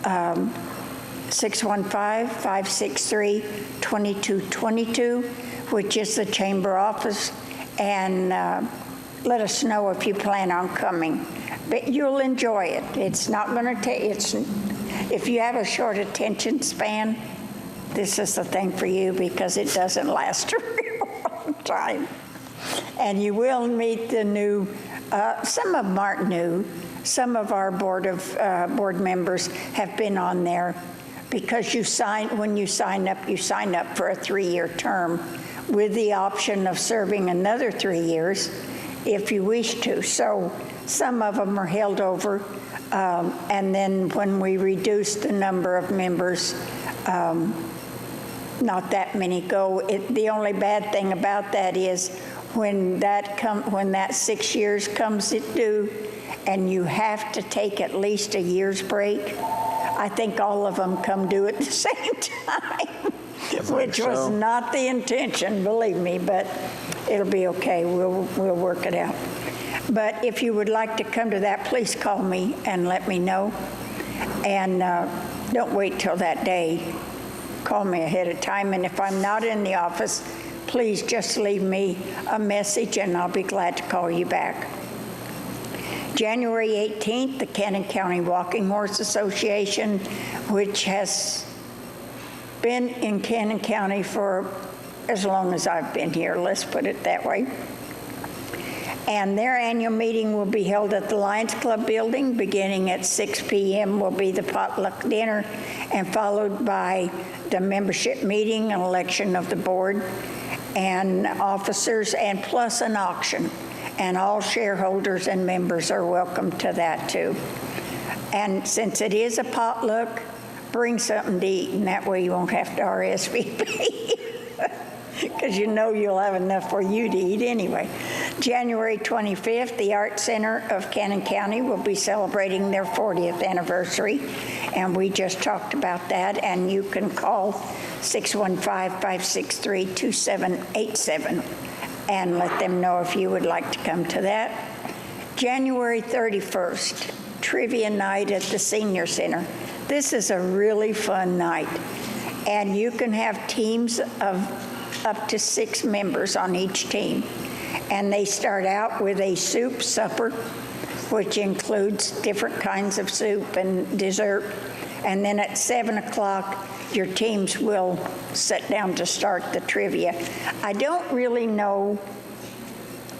615-563-2222, which is the chamber office, and let us know if you plan on coming. But you'll enjoy it. It's not going to take, if you have a short attention span, this is the thing for you because it doesn't last a real long time. And you will meet the new, some of them aren't new. Some of our board members have been on there because when you sign up for a 3-year term with the option of serving another 3 years if you wish to. So some of them are held over, and then when we reduce the number of members, not that many go. The only bad thing about that is when that 6 years comes due, and you have to take at least a year's break. I think all of them come due at the same time, which was not the intention, believe me, but it'll be okay. We'll work it out. But if you would like to come to that, please call me and let me know. And don't wait till that day. Call me ahead of time. And if I'm not in the office, please just leave me a message and I'll be glad to call you back. January 18th, the Cannon County Walking Horse Association, which has been in Cannon County for as long as I've been here, let's put it that way. And their annual meeting will be held at the Lions Club building. Beginning at 6 p.m. will be the potluck dinner, and followed by the membership meeting and election of the board and officers, and plus an auction. And all shareholders and members are welcome to that too. And since it is a potluck, bring something to eat, and that way you won't have to RSVP. Because you know you'll have enough for you to eat anyway. January 25th, the Art Center of Cannon County will be celebrating their 40th anniversary, and we just talked about that, and you can call 615-563-2787 and let them know if you would like to come to that. January 31st, Trivia Night at the Senior Center. This is a really fun night, and you can have teams of up to 6 members on each team. And they start out with a soup supper, which includes different kinds of soup and dessert. And then at 7 o'clock, your teams will sit down to start the trivia. I don't really know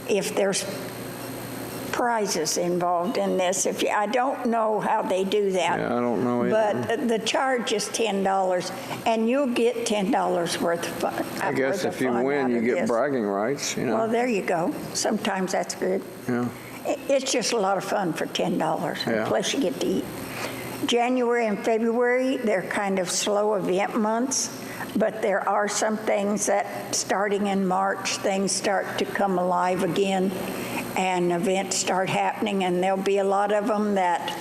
if there's prizes involved in this. I don't know how they do that. Yeah, I don't know either. But the charge is $10, and you'll get $10 worth of fun. I guess if you win, you get bragging rights, you know. Well, there you go. Sometimes that's good. Yeah. It's just a lot of fun for $10, Yeah. plus you get to eat. January and February, they're kind of slow event months, but there are some things that starting in March, things start to come alive again and events start happening, and there'll be a lot of them that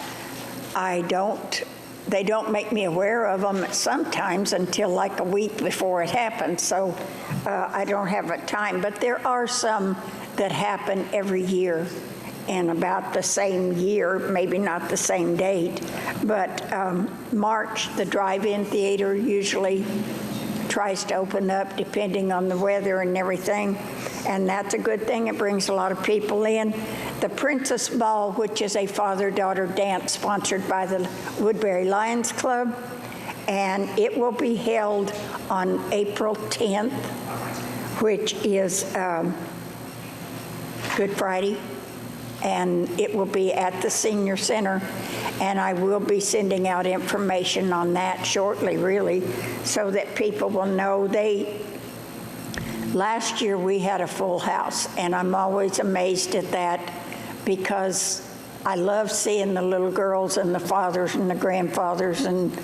they don't make me aware of them sometimes until like a week before it happens, so I don't have a time. But there are some that happen every year in about the same year, maybe not the same date. But March, the drive-in theater usually tries to open up depending on the weather and everything, and that's a good thing. It brings a lot of people in. The Princess Ball, which is a father-daughter dance sponsored by the Woodbury Lions Club, and it will be held on April 10th, which is Good Friday, and it will be at the Senior Center, and I will be sending out information on that shortly, really, so that people will know. Last year we had a full house, and I'm always amazed at that because I love seeing the little girls and the fathers and the grandfathers and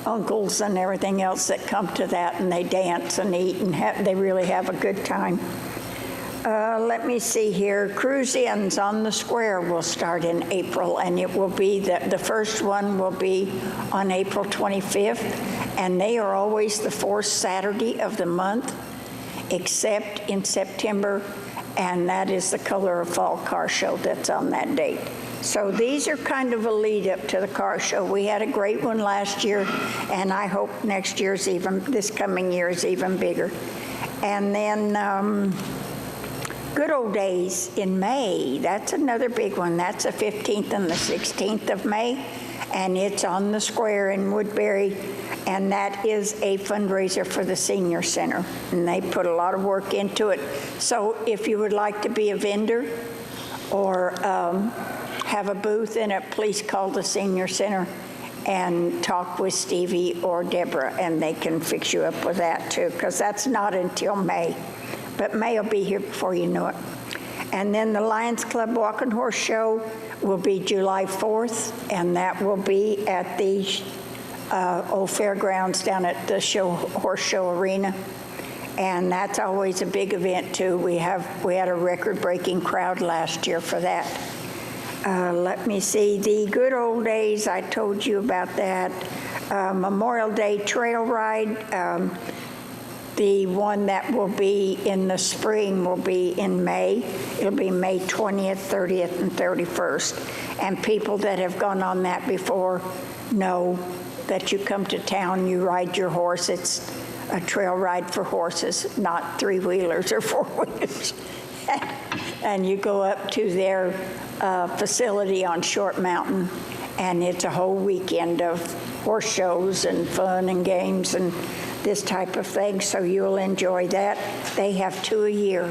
uncles and everything else that come to that, and they dance and eat, and they really have a good time. Let me see here. Cruise-ins on the square will start in April, and it will be, the first one will be on April 25th, and they are always the fourth Saturday of the month, except in September, and that is the Color of Fall car show that's on that date. So these are kind of a lead up to the car show. We had a great one last year, and I hope this coming year is even bigger. And then Good Old Days in May, that's another big one. That's the 15th and the 16th of May, and it's on the square in Woodbury, and that is a fundraiser for the senior center, and they put a lot of work into it. So if you would like to be a vendor or have a booth in it, please call the senior center and talk with Stevie or Deborah, and they can fix you up with that too, because that's not until May. But May will be here before you know it. And then the Lions Club Walk and Horse Show will be July 4th, and that will be at the old fairgrounds down at the Horse Show Arena. And that's always a big event too. We had a record-breaking crowd last year for that. Let me see, the Good Old Days, I told you about that. Memorial Day Trail Ride, the one that will be in the spring will be in May. It'll be May 20th, 30th, and 31st. And people that have gone on that before know that you come to town, you ride your horse. It's a trail ride for horses, not three-wheelers or four-wheelers. And you go up to their facility on Short Mountain, and it's a whole weekend of horse shows and fun and games and this type of thing, so you'll enjoy that. They have 2 a year,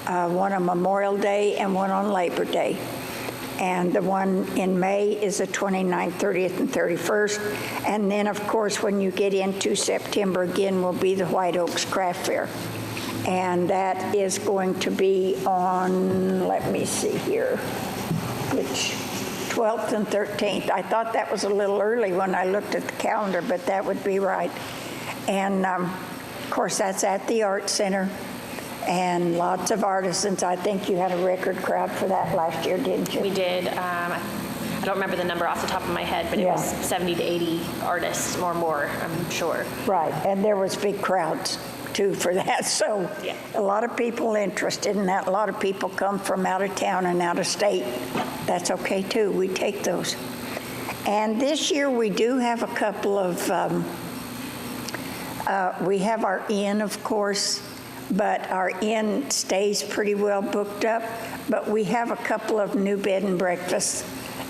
one on Memorial Day and one on Labor Day. And the one in May is the 29th, 30th, and 31st. And then, of course, when you get into September again will be the White Oaks Craft Fair. And that is going to be on, let me see here, which 12th and 13th. I thought that was a little early when I looked at the calendar, but that would be right. And of course, that's at the Art Center, and lots of artisans. I think you had a record crowd for that last year, didn't you? We did. I don't remember the number off the top of my head, but it was 70 to 80 artists or more, I'm sure. Right, and there was big crowds too for that. So a lot of people interested in that. A lot of people come from out of town and out of state. That's okay too. We take those. And this year we do have a couple of we have our inn, of course, but our inn stays pretty well booked up. But we have a couple of new bed and breakfasts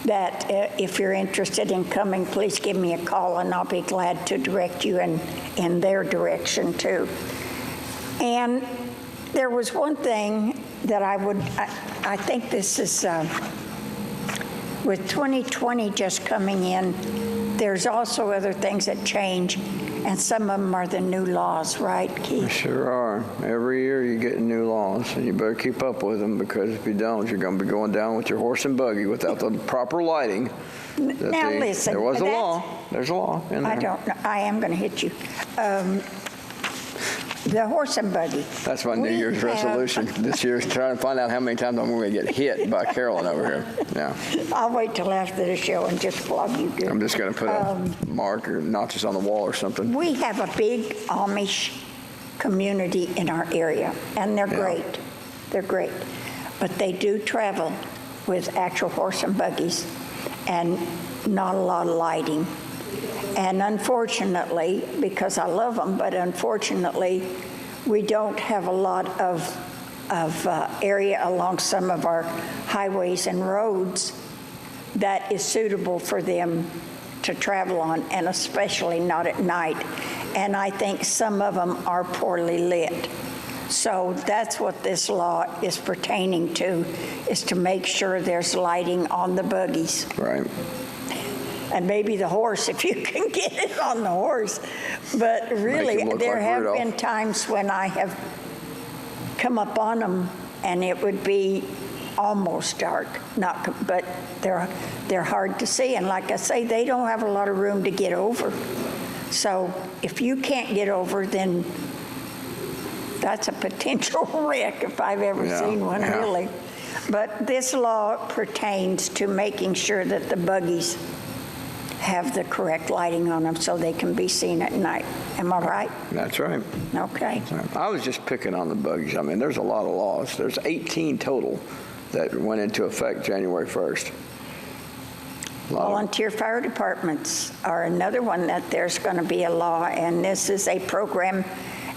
that if you're interested in coming, please give me a call, and I'll be glad to direct you in their direction too. And there was one thing that I think this is, with 2020 just coming in, there's also other things that change. And some of them are the new laws, right, Keith? Sure are. Every year you get new laws, and you better keep up with them, because if you don't, you're going to be going down with your horse and buggy without the proper lighting. Now listen. There was a law. There's a law in there. I don't know. I am going to hit you. The horse and buggy. That's my New Year's resolution this year, is trying to find out how many times I'm going to get hit by Carolyn over here. Yeah. I'll wait till after the show and just flog you good. I'm just going to put a mark or notches on the wall or something. We have a big Amish community in our area, and they're great. They're great. But they do travel with actual horse and buggies, and not a lot of lighting. And unfortunately, because I love them, but unfortunately, we don't have a lot of area along some of our highways and roads that is suitable for them to travel on, and especially not at night. And I think some of them are poorly lit. So that's what this law is pertaining to, is to make sure there's lighting on the buggies. Right. And maybe the horse, if you can get it on the horse. But really, there have been times when I have come up on them, and it would be almost dark. But they're hard to see. And like I say, they don't have a lot of room to get over. So if you can't get over, then that's a potential wreck if I've ever seen one, really. But this law pertains to making sure that the buggies have the correct lighting on them so they can be seen at night. Am I right? That's right. Okay. I was just picking on the buggies. I mean, there's a lot of laws. There's 18 total that went into effect January 1st. Volunteer fire departments are another one that there's going to be a law, and this is a program,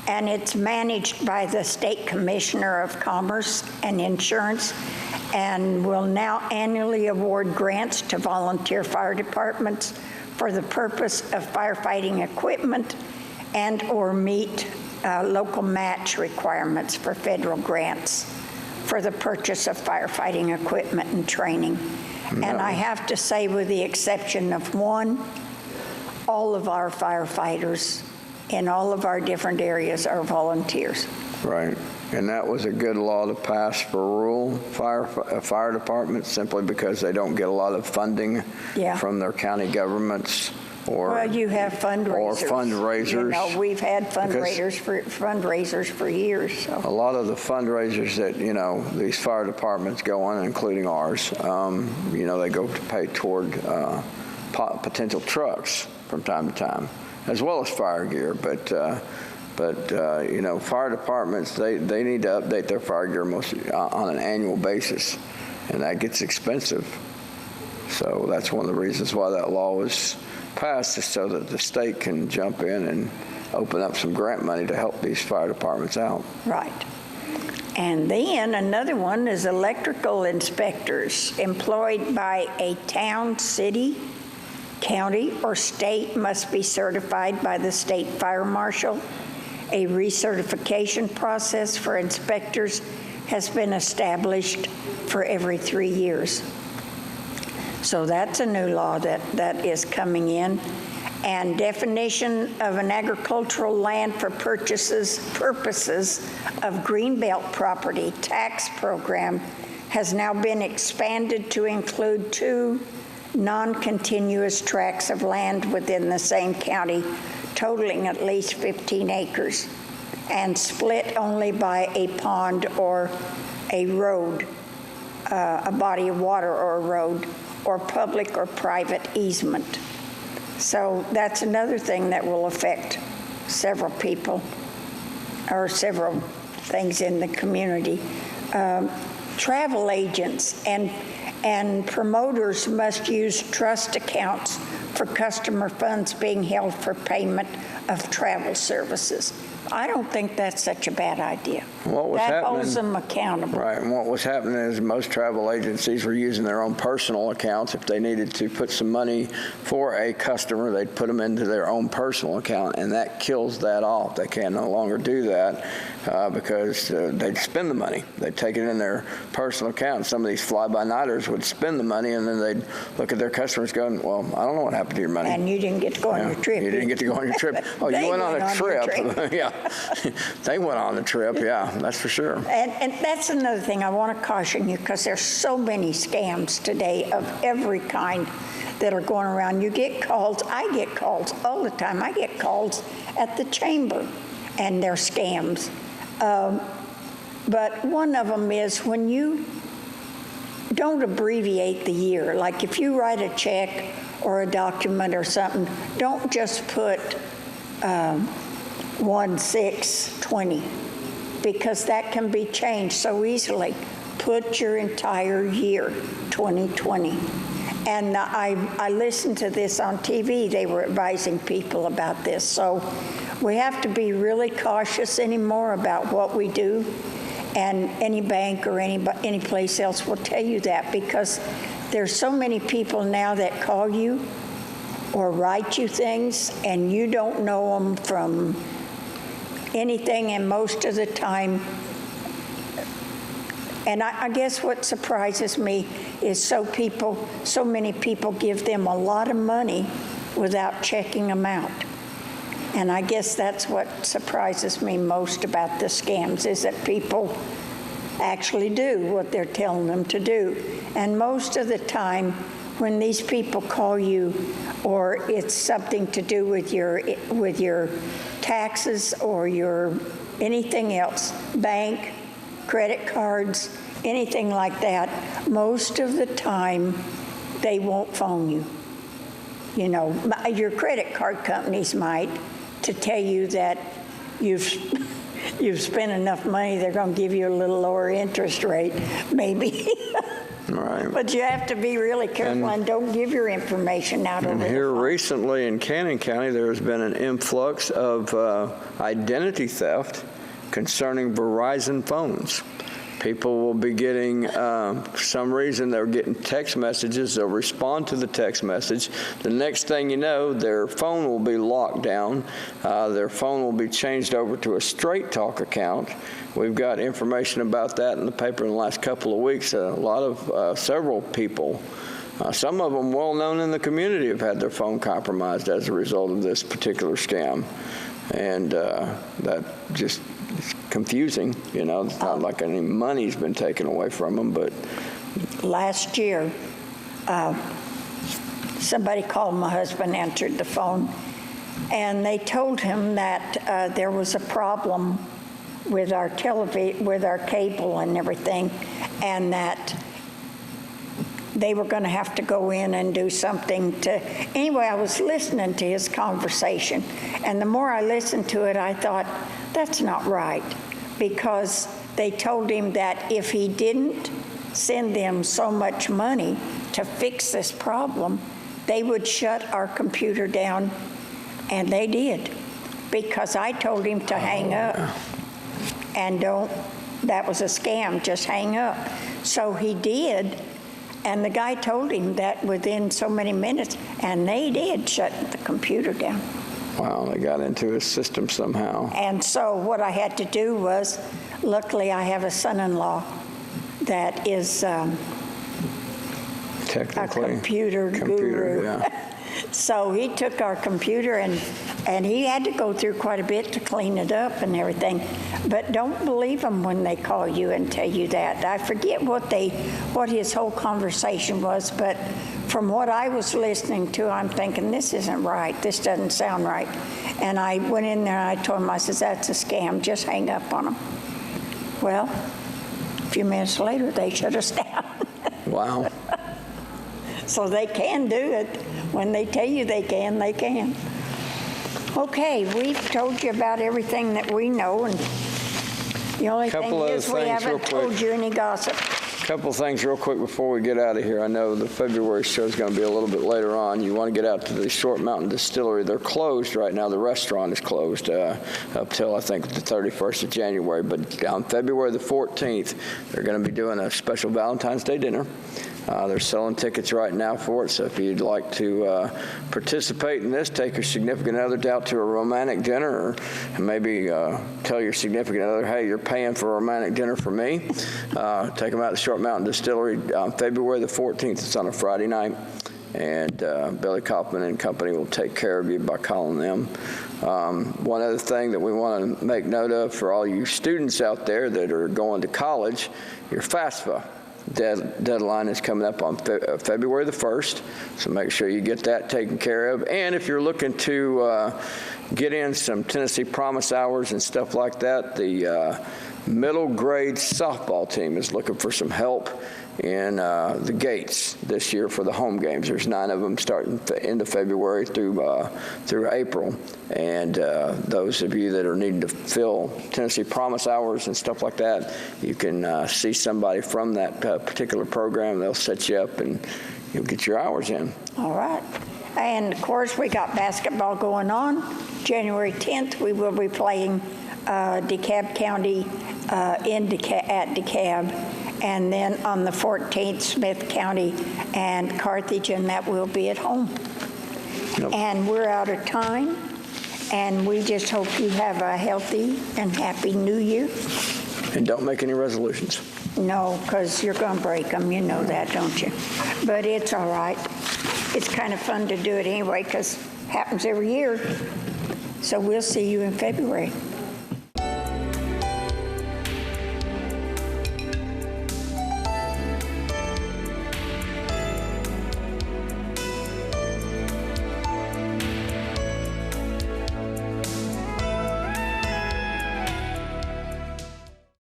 and it's managed by the State Commissioner of Commerce and Insurance, and will now annually award grants to volunteer fire departments for the purpose of firefighting equipment and or meet local match requirements for federal grants for the purchase of firefighting equipment and training. And I have to say, with the exception of one, all of our firefighters in all of our different areas are volunteers. Right. And that was a good law to pass for rural fire departments simply because they don't get a lot of funding from their county governments. Well, you have fundraisers. Or fundraisers. You know, we've had fundraisers for years. So. A lot of the fundraisers that, you know, these fire departments go on, including ours, you know, they go to pay toward potential trucks from time to time, as well as fire gear. But you know, fire departments, they need to update their fire gear on an annual basis, and that gets expensive. So that's one of the reasons why that law was passed, is so that the state can jump in and open up some grant money to help these fire departments out. Right. And then another one is electrical inspectors employed by a town, city, county, or state must be certified by the state fire marshal. A recertification process for inspectors has been established for every 3 years. So that's a new law that is coming in. And definition of an agricultural land for purposes of Greenbelt property tax program has now been expanded to include 2 non-continuous tracts of land within the same county, totaling at least 15 acres, and split only by a pond or a road, a body of water or a road, or public or private easement. So that's another thing that will affect several people or several things in the community. Travel agents and promoters must use trust accounts for customer funds being held for payment of travel services. I don't think that's such a bad idea. That holds them accountable. Right, and what was happening is most travel agencies were using their own personal accounts. If they needed to put some money for a customer, they'd put them into their own personal account, and that kills that off. They can no longer do that because they'd spend the money. They'd take it in their personal account. Some of these fly-by-nighters would spend the money, and then they'd look at their customers going, well, I don't know what happened to your money. And you didn't get to go on your trip. You didn't get to go on your trip. Oh, you went on a trip. Yeah. They went on the trip, yeah, that's for sure. And that's another thing I want to caution you, because there's so many scams today of every kind that are going around. You get calls, I get calls all the time. I get calls at the chamber, and they're scams. But one of them is when you don't abbreviate the year. Like if you write a check or a document or something, don't just put 1/6/20, because that can be changed so easily. Put your entire year, 2020. And I listened to this on TV. They were advising people about this. So we have to be really cautious anymore about what we do. And any bank or any place else will tell you that, because there's so many people now that call you or write you things, and you don't know them from anything, and most of the time, and I guess what surprises me is so many people give them a lot of money without checking them out. And I guess that's what surprises me most about the scams, is that people actually do what they're telling them to do. And most of the time, when these people call you, or it's something to do with your taxes or your anything else, bank, credit cards, anything like that, most of the time they won't phone you. You know, your credit card companies might, to tell you that you've spent enough money, they're going to give you a little lower interest rate, maybe. Right. But you have to be really careful and don't give your information out over the Here phone. recently in Cannon County, there has been an influx of identity theft concerning Verizon phones. People will be getting, for some reason, they're getting text messages. They'll respond to the text message. The next thing you know, their phone will be locked down. Their phone will be changed over to a Straight Talk account. We've got information about that in the paper in the last couple of weeks. Several people, some of them well-known in the community, have had their phone compromised as a result of this particular scam. And that just... it's confusing, you know. It's not like any money's been taken away from them, but... Last year, somebody called my husband, answered the phone, and they told him that there was a problem with our cable and everything, and that they were going to have to go in and do something to... Anyway, I was listening to his conversation, and the more I listened to it, I thought, that's not right, because they told him that if he didn't send them so much money to fix this problem, they would shut our computer down, and they did, because I told him to hang up and that was a scam, just hang up. So he did, and the guy told him that within so many minutes, and they did shut the computer down. Wow, they got into his system somehow. And so what I had to do was, luckily I have a son-in-law that is a computer guru. Yeah. So he took our computer and he had to go through quite a bit to clean it up and everything. But don't believe them when they call you and tell you that. I forget what his whole conversation was, but from what I was listening to, I'm thinking, this isn't right. This doesn't sound right. And I went in there and I told him, I said, that's a scam. Just hang up on them. Well, a few minutes later, they shut us down. Wow. So they can do it. When they tell you they can, they can. Okay, we've told you about everything that we know, and the only thing is we haven't told you any gossip. Couple of things real quick before we get out of here. I know the February show is going to be a little bit later on. You want to get out to the Short Mountain Distillery. They're closed right now. The restaurant is closed up till, I think, the 31st of January. But on February the 14th, they're going to be doing a special Valentine's Day dinner. They're selling tickets right now for it, so if you'd like to participate in this, take your significant other out to a romantic dinner, or maybe tell your significant other, hey, you're paying for a romantic dinner for me. Take them out to the Short Mountain Distillery on February the 14th. It's on a Friday night, and Billy Kaufman and company will take care of you by calling them. One other thing that we want to make note of for all you students out there that are going to college, your FAFSA deadline is coming up on February the 1st, so make sure you get that taken care of. And if you're looking to get in some Tennessee Promise hours and stuff like that, the middle grade softball team is looking for some help in the gates this year for the home games. There's 9 of them starting end of February through April. And those of you that are needing to fill Tennessee Promise hours and stuff like that, you can see somebody from that particular program. They'll set you up and you'll get your hours in. All right. And of course, we got basketball going on. January 10th, we will be playing DeKalb County at DeKalb. And then on the 14th, Smith County and Carthage, and that will be at home. Nope. And we're out of time, and we just hope you have a healthy and happy New Year. And don't make any resolutions. No, because you're going to break them. You know that, don't you? But it's all right. It's kind of fun to do it anyway, because it happens every year. So we'll see you in February.